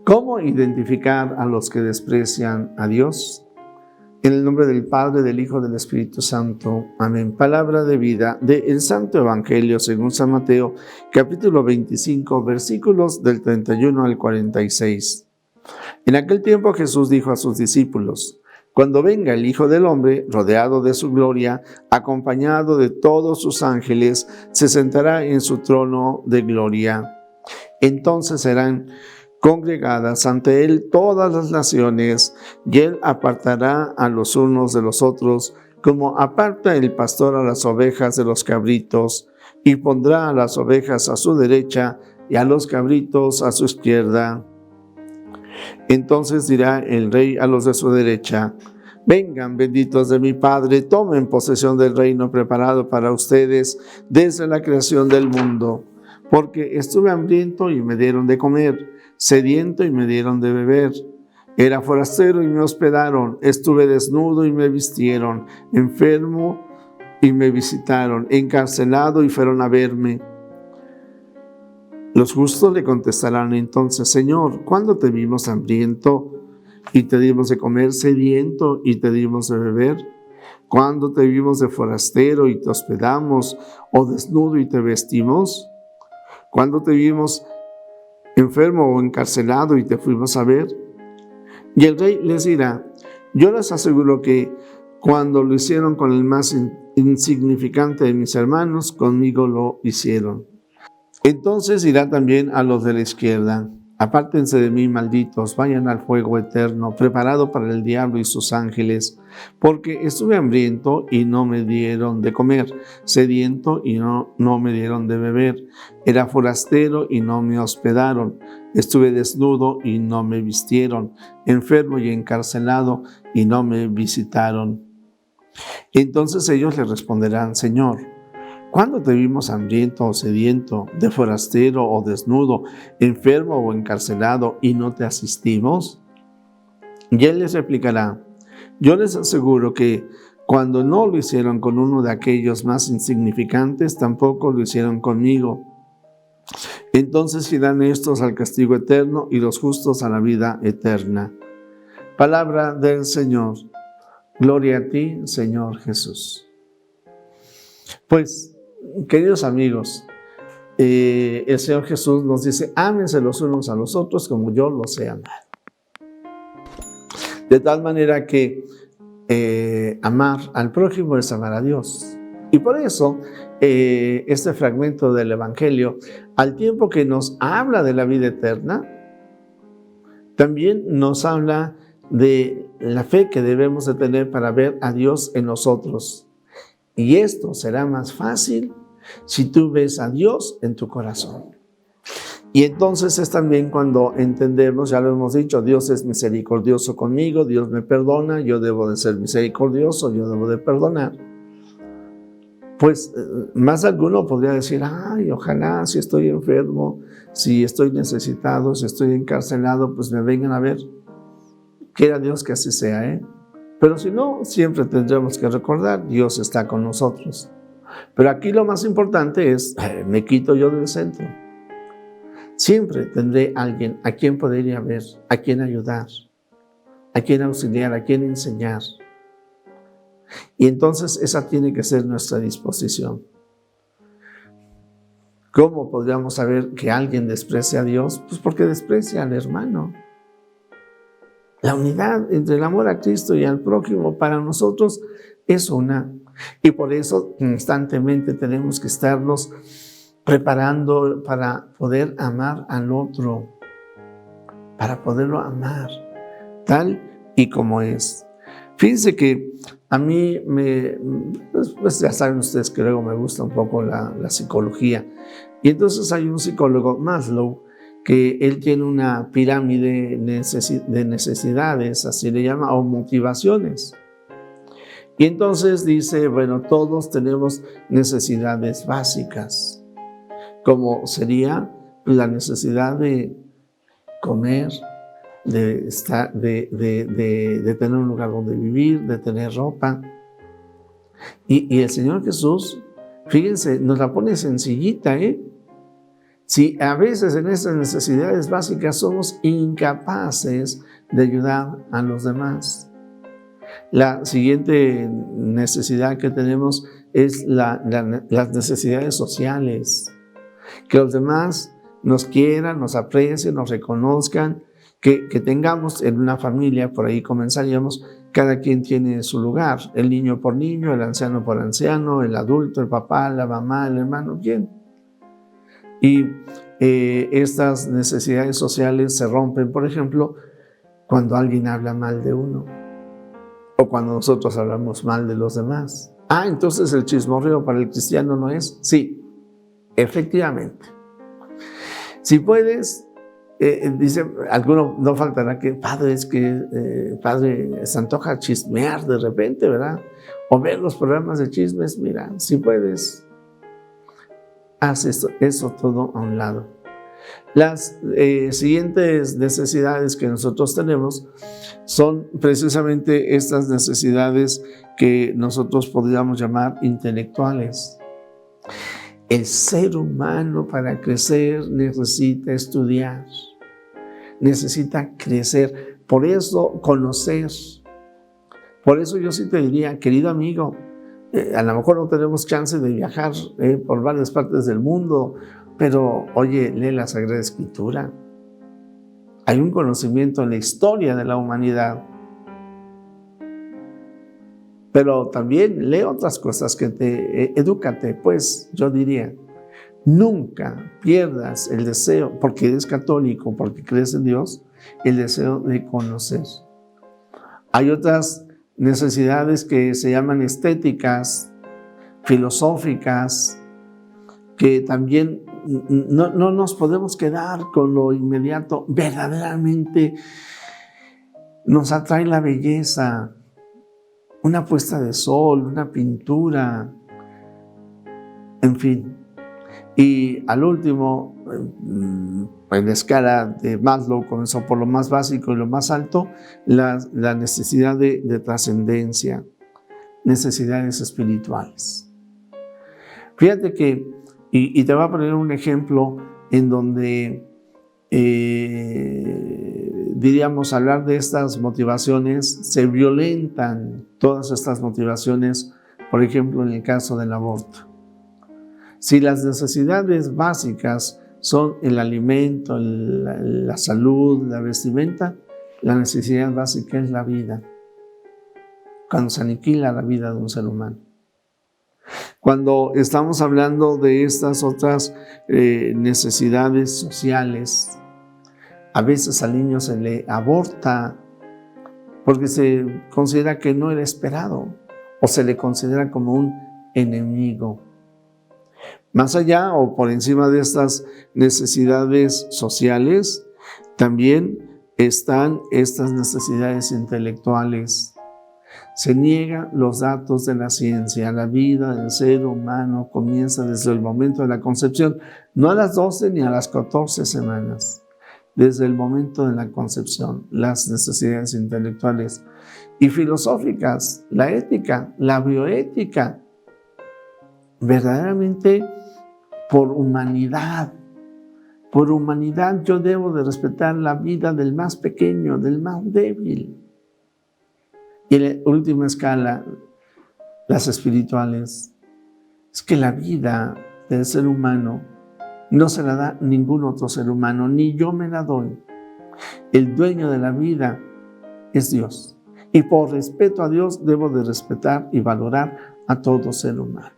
¿Cómo identificar a los que desprecian a Dios? En el nombre del Padre, del Hijo, del Espíritu Santo. Amén. Palabra de vida del Santo Evangelio según San Mateo, capítulo 25, versículos del 31 al 46. En aquel tiempo Jesús dijo a sus discípulos: Cuando venga el Hijo del Hombre, rodeado de su gloria, acompañado de todos sus ángeles, se sentará en su trono de gloria. Entonces serán congregadas ante él todas las naciones, y él apartará a los unos de los otros, como aparta el pastor a las ovejas de los cabritos, y pondrá a las ovejas a su derecha y a los cabritos a su izquierda. Entonces dirá el rey a los de su derecha: Vengan, benditos de mi Padre, tomen posesión del reino preparado para ustedes desde la creación del mundo. Porque estuve hambriento y me dieron de comer, sediento y me dieron de beber. Era forastero y me hospedaron, estuve desnudo y me vistieron, enfermo y me visitaron, encarcelado y fueron a verme. Los justos le contestarán entonces: Señor, ¿cuándo te vimos hambriento y te dimos de comer, sediento y te dimos de beber? ¿Cuándo te vimos de forastero y te hospedamos, o desnudo y te vestimos? ¿Cuándo te vimos enfermo o encarcelado y te fuimos a ver? Y el rey les dirá: Yo les aseguro que cuando lo hicieron con el más insignificante de mis hermanos, conmigo lo hicieron. Entonces dirá también a los de la izquierda: Apártense de mí, malditos, vayan al fuego eterno, preparado para el diablo y sus ángeles, porque estuve hambriento y no me dieron de comer, sediento y no me dieron de beber, era forastero y no me hospedaron, estuve desnudo y no me vistieron, enfermo y encarcelado y no me visitaron. Entonces ellos le responderán: Señor, ¿cuándo te vimos hambriento o sediento, de forastero o desnudo, enfermo o encarcelado, y no te asistimos? Y él les replicará: Yo les aseguro que cuando no lo hicieron con uno de aquellos más insignificantes, tampoco lo hicieron conmigo. Entonces irán estos al castigo eterno y los justos a la vida eterna. Palabra del Señor. Gloria a ti, Señor Jesús. Pues, queridos amigos, el Señor Jesús nos dice: ámense los unos a los otros como yo los he amado. De tal manera que amar al prójimo es amar a Dios. Y por eso este fragmento del Evangelio, al tiempo que nos habla de la vida eterna, también nos habla de la fe que debemos de tener para ver a Dios en nosotros. Y esto será más fácil si tú ves a Dios en tu corazón. Y entonces es también cuando entendemos, ya lo hemos dicho, Dios es misericordioso conmigo, Dios me perdona, yo debo de ser misericordioso, yo debo de perdonar. Pues más de alguno podría decir: ay, ojalá si estoy enfermo, si estoy necesitado, si estoy encarcelado, pues me vengan a ver. Quiera Dios que así sea, ¿eh? Pero si no, siempre tendremos que recordar: Dios está con nosotros. Pero aquí lo más importante es: me quito yo del centro. Siempre tendré a alguien a quien poder ir a ver, a quien ayudar, a quien auxiliar, a quien enseñar. Y entonces esa tiene que ser nuestra disposición. ¿Cómo podríamos saber que alguien desprecia a Dios? Pues porque desprecia al hermano. La unidad entre el amor a Cristo y al prójimo para nosotros es una. Y por eso constantemente tenemos que estarnos preparando para poder amar al otro, para poderlo amar tal y como es. Fíjense que a mí pues ya saben ustedes que luego me gusta un poco la psicología. Y entonces hay un psicólogo, Maslow, que él tiene una pirámide de necesidades, así le llama, o motivaciones. Y entonces dice: bueno, todos tenemos necesidades básicas, como sería la necesidad de comer, de tener un lugar donde vivir, de tener ropa. Y el Señor Jesús, fíjense, nos la pone sencillita, Si a veces en estas necesidades básicas somos incapaces de ayudar a los demás. La siguiente necesidad que tenemos es las necesidades sociales. Que los demás nos quieran, nos aprecien, nos reconozcan, que tengamos en una familia, por ahí comenzaríamos, cada quien tiene su lugar, el niño por niño, el anciano por anciano, el adulto, el papá, la mamá, el hermano, ¿quién? Y estas necesidades sociales se rompen, por ejemplo, cuando alguien habla mal de uno o cuando nosotros hablamos mal de los demás. Entonces el chismorreo para el cristiano no es. Sí, efectivamente. Si puedes, dice alguno, no faltará que, padre, se antoja chismear de repente, ¿verdad? O ver los programas de chismes. Mira, si puedes, haz eso todo a un lado. Las siguientes necesidades que nosotros tenemos son precisamente estas necesidades que nosotros podríamos llamar intelectuales. El ser humano para crecer necesita estudiar, necesita crecer, por eso conocer. Por eso yo sí te diría, querido amigo, a lo mejor no tenemos chance de viajar por varias partes del mundo, pero oye, lee la Sagrada Escritura. Hay un conocimiento en la historia de la humanidad. Pero también lee otras cosas que edúcate, pues yo diría, nunca pierdas el deseo, porque eres católico, porque crees en Dios, el deseo de conocer. Hay otras necesidades que se llaman estéticas, filosóficas, que también no nos podemos quedar con lo inmediato. Verdaderamente nos atrae la belleza, una puesta de sol, una pintura, en fin. Y al último, en la escala de Maslow, comenzó por lo más básico y lo más alto, la necesidad de trascendencia, necesidades espirituales. Fíjate que, y te voy a poner un ejemplo en donde diríamos, hablar de estas motivaciones, se violentan todas estas motivaciones, por ejemplo, en el caso del aborto. Si las necesidades básicas son el alimento, la salud, la vestimenta, la necesidad básica es la vida. Cuando se aniquila la vida de un ser humano. Cuando estamos hablando de estas otras necesidades sociales, a veces al niño se le aborta porque se considera que no era esperado o se le considera como un enemigo. Más allá o por encima de estas necesidades sociales, también están estas necesidades intelectuales. Se niegan los datos de la ciencia. La vida del ser humano comienza desde el momento de la concepción, no a las 12 ni a las 14 semanas. Desde el momento de la concepción, las necesidades intelectuales y filosóficas, la ética, la bioética, verdaderamente por humanidad yo debo de respetar la vida del más pequeño, del más débil. Y en la última escala, las espirituales, es que la vida del ser humano no se la da ningún otro ser humano, ni yo me la doy. El dueño de la vida es Dios. Y por respeto a Dios debo de respetar y valorar a todo ser humano.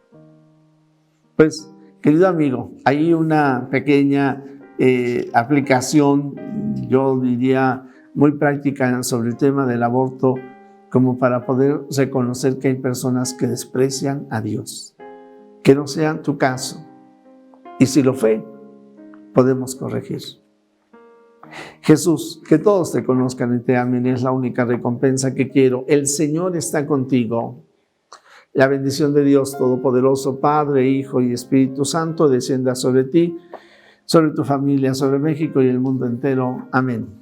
Pues, querido amigo, hay una pequeña aplicación, yo diría muy práctica sobre el tema del aborto, como para poder reconocer que hay personas que desprecian a Dios. Que no sea tu caso. Y si lo fue, podemos corregir. Jesús, que todos te conozcan y te amen es la única recompensa que quiero. El Señor está contigo. La bendición de Dios Todopoderoso, Padre, Hijo y Espíritu Santo, descienda sobre ti, sobre tu familia, sobre México y el mundo entero. Amén.